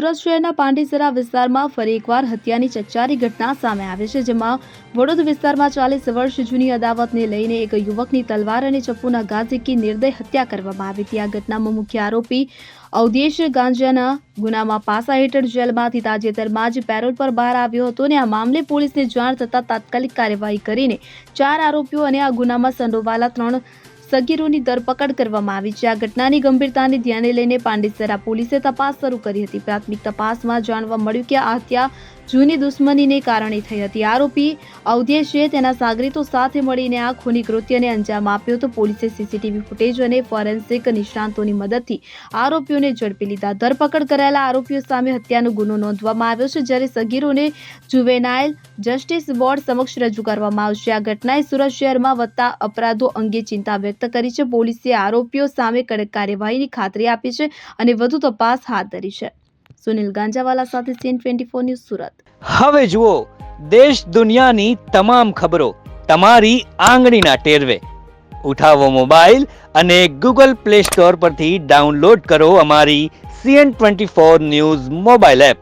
સુરત શહેરના પાંડેસરા વિસ્તારમાં ફરી એકવાર હત્યાની ચકચારી ઘટના સામે આવી છે, જેમાં વડોદ વિસ્તારમાં 40 વર્ષ જૂની અદાવતને લઈને એક યુવકની તલવાર અને ચપ્પુના ઘા ઝીકી નિર્દય હત્યા કરવામાં આવી હતી। આ ઘટનામાં મુખ્ય આરોપી અવધેશ ગાંજાના ગુનામાં પાસા હેઠળ જેલમાંથી તાજેતરમાં જ પેરોલ પર બહાર આવ્યો હતો અને આ મામલે પોલીસને જાણ થતાં તાત્કાલિક કાર્યવાહી કરીને 4 આરોપીઓ અને આ ગુનામાં સંડોવાયેલા 3 સગીરોની ધરપકડ કરવામાં આવી છે। આ ઘટનાની ગંભીરતાને ધ્યાને લઈને પાંડેસરા પોલીસે તપાસ શરૂ કરી હતી। પ્રાથમિક તપાસમાં જાણવા મળ્યું કે આ હત્યા જૂની દુશ્મનીને કારણે થઈ હતી। આરોપી અવધેશે તેના સાગરીતો સાથે મળીને આ ખૂની કૃત્યને અંજામ આપ્યો હતો। પોલીસે સીસીટીવી ફૂટેજ અને ફોરેન્સિક નિષ્ણાતોની મદદથી આરોપીઓને ઝડપી લીધા। ધરપકડ કરાયેલા આરોપીઓ સામે હત્યાનો ગુનો નોંધવામાં આવ્યો છે, જ્યારે સગીરોને જુવેનાઇલ જસ્ટિસ બોર્ડ સમક્ષ રજૂ કરવામાં આવશે। આ ઘટનાએ સુરત શહેરમાં વધતા અપરાધો અંગે ચિંતા વ્યક્ત કરી છે। પોલીસે આરોપીઓ સામે કડક કાર્યવાહીની ખાતરી આપી છે અને વધુ તપાસ હાથ ધરી છે। સુનિલ ગાંજાવાલા સાથે CN24 ન્યૂઝ સુરત। હવે જુઓ દેશ દુનિયાની તમામ ખબરો તમારી આંગળીના ટેરવે। ઉઠાવો મોબાઈલ અને ગૂગલ પ્લે સ્ટોર પરથી ડાઉનલોડ કરો અમારી CN24 ન્યૂઝ મોબાઈલ એપ।